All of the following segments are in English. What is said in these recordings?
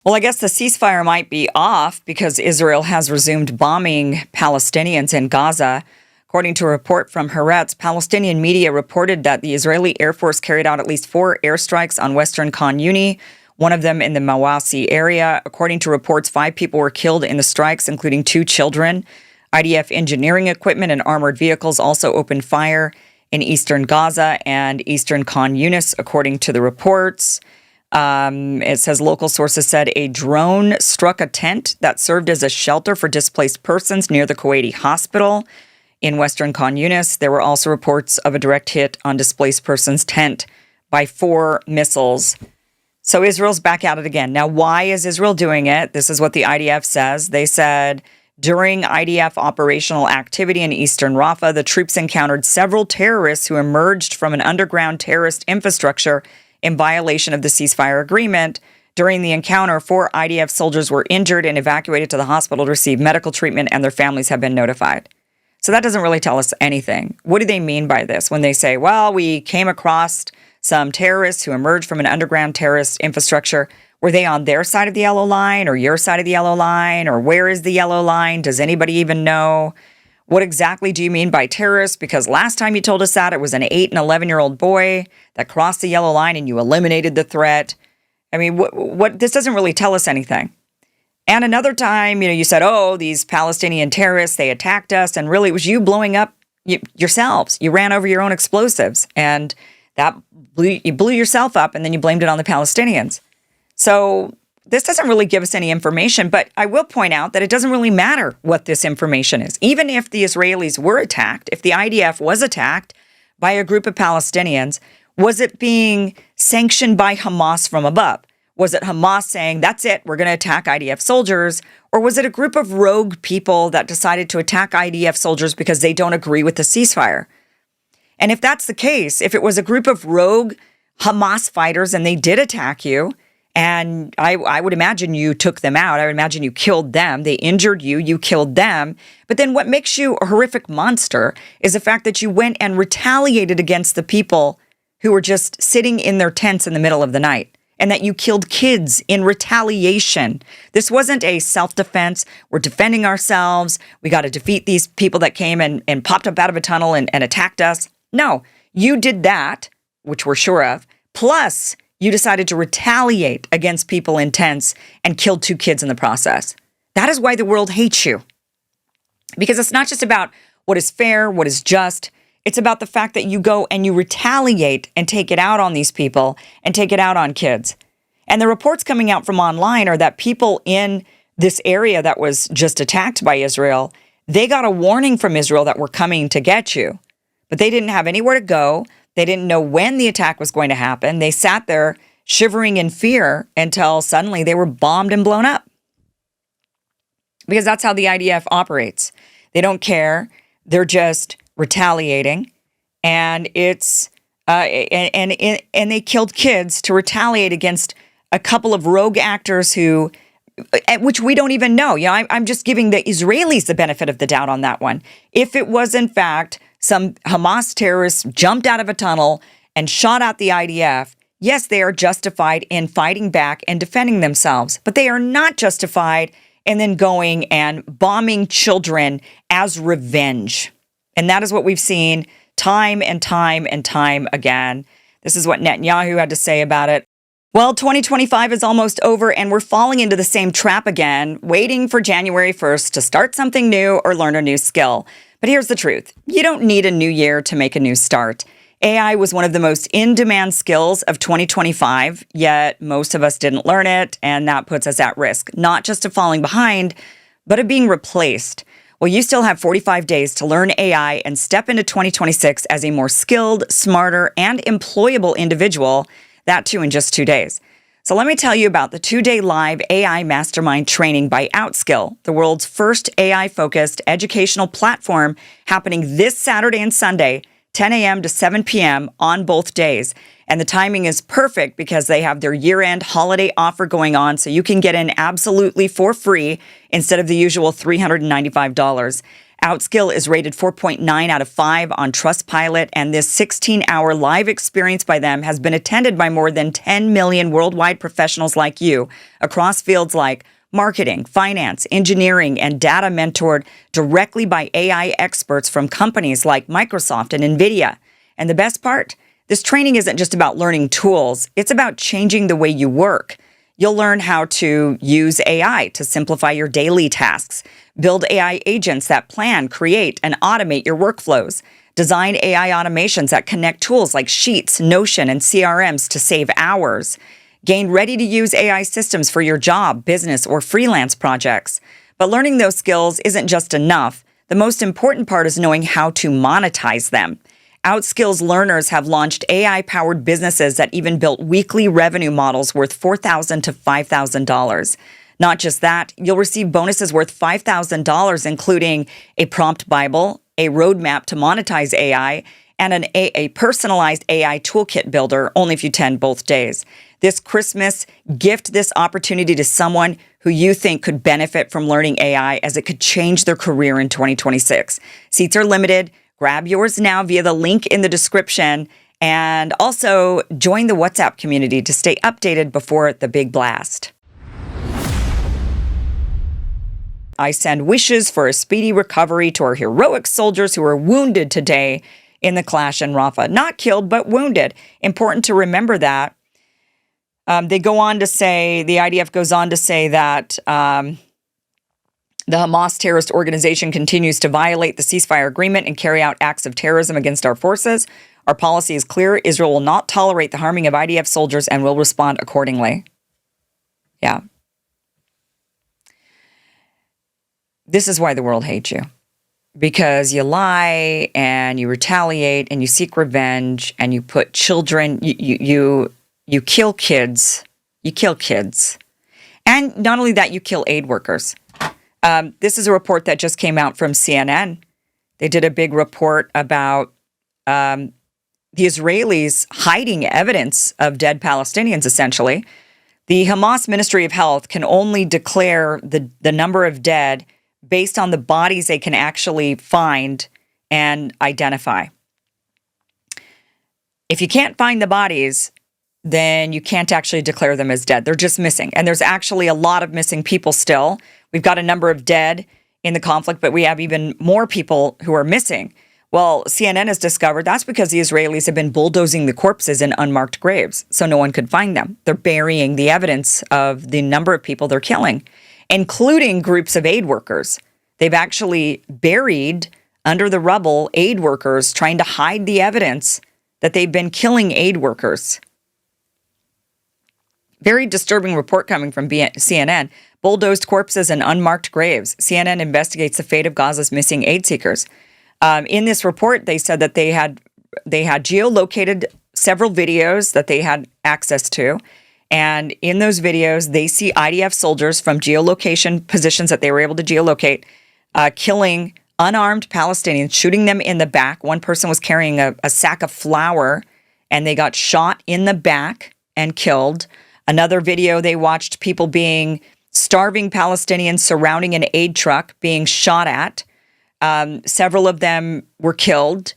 Well, I guess the ceasefire might be off because Israel has resumed bombing Palestinians in Gaza. According to a report from Haaretz, Palestinian media reported that the Israeli Air Force carried out at least 4 airstrikes on western Khan Yuni, one of them in the Mawasi area. According to reports, 5 people were killed in the strikes, including 2 children. IDF engineering equipment and armored vehicles also opened fire in eastern Gaza and eastern Khan Yunis, according to the reports. It says local sources said a drone struck a tent that served as a shelter for displaced persons near the Kuwaiti hospital in western Khan Yunis. There were also reports of a direct hit on displaced persons' tent by 4 missiles. So Israel's back at it again. Now, why is Israel doing it? This is what the IDF says. They said during IDF operational activity in eastern Rafah, the troops encountered several terrorists who emerged from an underground terrorist infrastructure in violation of the ceasefire agreement. During the encounter, 4 IDF soldiers were injured and evacuated to the hospital to receive medical treatment, and their families have been notified. So that doesn't really tell us anything. What do they mean by this when they say, well, we came across some terrorists who emerged from an underground terrorist infrastructure? Were they on their side of the yellow line or your side of the yellow line? Or where is the yellow line? Does anybody even know? What exactly do you mean by terrorists? Because last time you told us that, it was an 8 and 11-year-old boy that crossed the yellow line and you eliminated the threat. I mean, what this doesn't really tell us anything. And another time, you said, oh, these Palestinian terrorists, they attacked us. And really, it was you blowing up yourselves. You ran over your own explosives and you blew yourself up and then you blamed it on the Palestinians. So this doesn't really give us any information, but I will point out that it doesn't really matter what this information is. Even if the Israelis were attacked, if the IDF was attacked by a group of Palestinians, was it being sanctioned by Hamas from above? Was it Hamas saying, that's it, we're going to attack IDF soldiers? Or was it a group of rogue people that decided to attack IDF soldiers because they don't agree with the ceasefire? And if that's the case, if it was a group of rogue Hamas fighters and they did attack you, and I would imagine you took them out. I would imagine you killed them. They injured you. You killed them. But then what makes you a horrific monster is the fact that you went and retaliated against the people who were just sitting in their tents in the middle of the night, and that you killed kids in retaliation. This wasn't a self-defense. We're defending ourselves. We got to defeat these people that came and popped up out of a tunnel and attacked us. No, you did that, which we're sure of, plus you decided to retaliate against people in tents and killed 2 kids in the process. That is why the world hates you. Because it's not just about what is fair, what is just. It's about the fact that you go and you retaliate and take it out on these people and take it out on kids. And the reports coming out from online are that people in this area that was just attacked by Israel, they got a warning from Israel that we're coming to get you. But they didn't have anywhere to go. They didn't know when the attack was going to happen. They sat there shivering in fear until suddenly they were bombed and blown up. Because that's how the IDF operates. They don't care. They're just retaliating. And it's and they killed kids to retaliate against a couple of rogue actors who, which we don't even know. I'm just giving the Israelis the benefit of the doubt on that one. If it was in fact some Hamas terrorists jumped out of a tunnel and shot at the IDF, yes, they are justified in fighting back and defending themselves, but they are not justified in then going and bombing children as revenge. And that is what we've seen time and time and time again. This is what Netanyahu had to say about it. Well, 2025 is almost over and we're falling into the same trap again, waiting for January 1st to start something new or learn a new skill. But here's the truth. You don't need a new year to make a new start. AI was one of the most in-demand skills of 2025, yet most of us didn't learn it, and that puts us at risk, not just of falling behind, but of being replaced. Well, you still have 45 days to learn AI and step into 2026 as a more skilled, smarter, and employable individual, that too in just 2 days. So let me tell you about the 2-day live AI Mastermind training by Outskill, the world's first AI-focused educational platform happening this Saturday and Sunday, 10 a.m. to 7 p.m. on both days. And the timing is perfect because they have their year-end holiday offer going on, so you can get in absolutely for free instead of the usual $395. Outskill is rated 4.9 out of 5 on Trustpilot, and this 16-hour live experience by them has been attended by more than 10 million worldwide professionals like you across fields like marketing, finance, engineering, and data, mentored directly by AI experts from companies like Microsoft and NVIDIA. And the best part? This training isn't just about learning tools. It's about changing the way you work. You'll learn how to use AI to simplify your daily tasks, build AI agents that plan, create, and automate your workflows, design AI automations that connect tools like Sheets, Notion, and CRMs to save hours, gain ready-to-use AI systems for your job, business, or freelance projects. But learning those skills isn't just enough. The most important part is knowing how to monetize them. Outskills learners have launched AI-powered businesses that even built weekly revenue models worth $4,000 to $5,000. Not just that, you'll receive bonuses worth $5,000, including a prompt Bible, a roadmap to monetize AI, and a personalized AI toolkit builder, only if you attend both days. This Christmas, gift this opportunity to someone who you think could benefit from learning AI, as it could change their career in 2026. Seats are limited. Grab yours now via the link in the description, and also join the WhatsApp community to stay updated before the big blast. I send wishes for a speedy recovery to our heroic soldiers who were wounded today in the clash in Rafah. Not killed, but wounded. Important to remember that. They go on to say, the IDF goes on to say that the Hamas terrorist organization continues to violate the ceasefire agreement and carry out acts of terrorism against our forces. Our policy is clear. Israel will not tolerate the harming of IDF soldiers and will respond accordingly. Yeah. This is why the world hates you. Because you lie and you retaliate and you seek revenge and you put children, you kill kids. You kill kids. And not only that, you kill aid workers. This is a report that just came out from CNN. They did a big report about the Israelis hiding evidence of dead Palestinians, essentially. The Hamas Ministry of Health can only declare the number of dead based on the bodies they can actually find and identify. If you can't find the bodies, then you can't actually declare them as dead. They're just missing. And there's actually a lot of missing people still. We've got a number of dead in the conflict, but we have even more people who are missing. Well, CNN has discovered that's because the Israelis have been bulldozing the corpses in unmarked graves, so no one could find them. They're burying the evidence of the number of people they're killing, including groups of aid workers. They've actually buried under the rubble aid workers, trying to hide the evidence that they've been killing aid workers. Very disturbing report coming from CNN. Bulldozed corpses and unmarked graves. CNN investigates the fate of Gaza's missing aid seekers. In this report, they said that they had geolocated several videos that they had access to. And in those videos, they see IDF soldiers from geolocation positions that they were able to geolocate, killing unarmed Palestinians, shooting them in the back. One person was carrying a sack of flour, and they got shot in the back and killed. Another video, they watched people starving Palestinians surrounding an aid truck being shot at. Several of them were killed.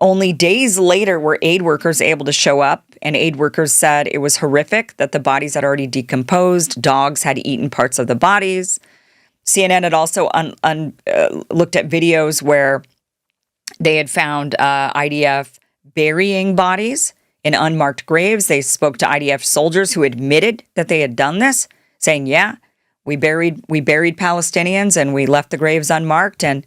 Only days later were aid workers able to show up, and aid workers said it was horrific that the bodies had already decomposed. Dogs had eaten parts of the bodies. CNN had also looked at videos where they had found IDF burying bodies in unmarked graves. They spoke to IDF soldiers who admitted that they had done this, saying, yeah, we buried Palestinians and we left the graves unmarked. And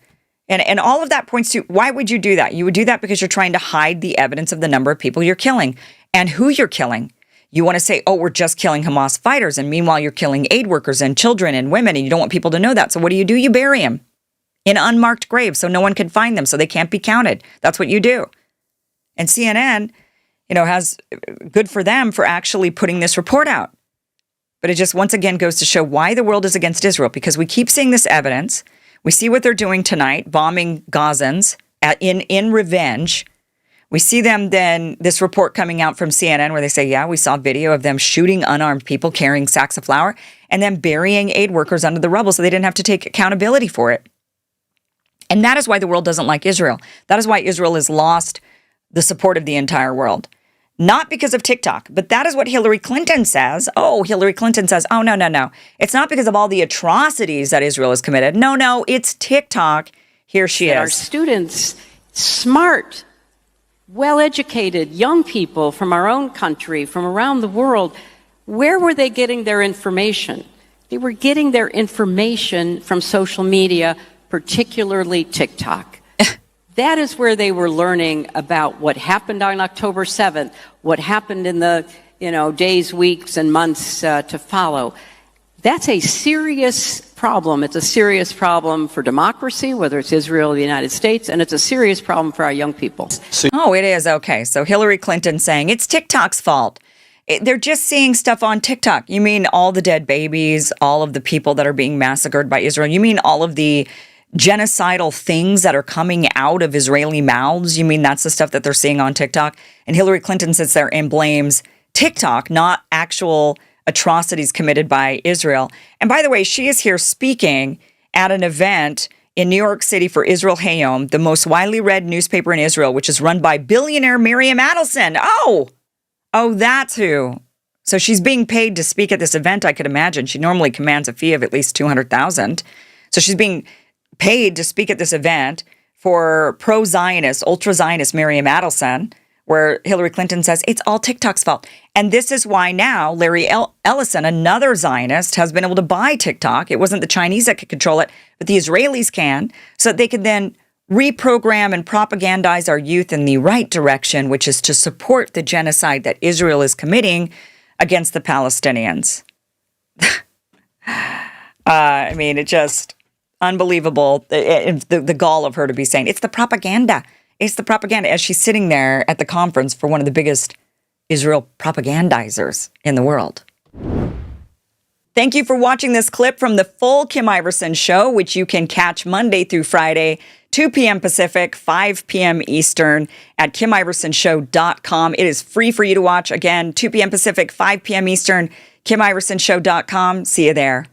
all of that points to, why would you do that? You would do that because you're trying to hide the evidence of the number of people you're killing and who you're killing. You want to say, oh, we're just killing Hamas fighters. And meanwhile, you're killing aid workers and children and women, and you don't want people to know that. So what do? You bury them in unmarked graves so no one can find them, so they can't be counted. That's what you do. And CNN, has good for them for actually putting this report out. But it just once again goes to show why the world is against Israel, because we keep seeing this evidence. We see what they're doing tonight, bombing Gazans in revenge. We see them then, this report coming out from CNN where they say, yeah, we saw video of them shooting unarmed people carrying sacks of flour and then burying aid workers under the rubble so they didn't have to take accountability for it. And that is why the world doesn't like Israel. That is why Israel has lost the support of the entire world. Not because of TikTok, but that is what Hillary Clinton says. Hillary Clinton says, no. It's not because of all the atrocities that Israel has committed. No, it's TikTok. Here she is. Our students, smart, well-educated young people from our own country, from around the world, where were they getting their information? They were getting their information from social media, particularly TikTok. That is where they were learning about what happened on October 7th, what happened in the days, weeks, and months to follow. That's a serious problem. It's a serious problem for democracy, whether it's Israel or the United States, and it's a serious problem for our young people. It is. Okay. So Hillary Clinton saying it's TikTok's fault. They're just seeing stuff on TikTok. You mean all the dead babies, all of the people that are being massacred by Israel? You mean all of the genocidal things that are coming out of Israeli mouths? You mean that's the stuff that they're seeing on TikTok? And Hillary Clinton sits there and blames TikTok, not actual atrocities committed by Israel. And by the way, she is here speaking at an event in New York City for Israel Hayom, the most widely read newspaper in Israel, which is run by billionaire Miriam Adelson. Oh, that's who. So she's being paid to speak at this event, I could imagine. She normally commands a fee of at least $200,000. So she's being paid to speak at this event for pro-Zionist, ultra-Zionist Miriam Adelson, where Hillary Clinton says it's all TikTok's fault. And this is why now Larry Ellison, another Zionist, has been able to buy TikTok. It wasn't the Chinese that could control it, but the Israelis can, so that they could then reprogram and propagandize our youth in the right direction, which is to support the genocide that Israel is committing against the Palestinians. It just unbelievable. The gall of her to be saying it's the propaganda. It's the propaganda as she's sitting there at the conference for one of the biggest Israel propagandizers in the world. Thank you for watching this clip from the full Kim Iverson Show, which you can catch Monday through Friday, 2 p.m. Pacific, 5 p.m. Eastern at KimIversonShow.com. It is free for you to watch. Again, 2 p.m. Pacific, 5 p.m. Eastern, KimIversonShow.com. See you there.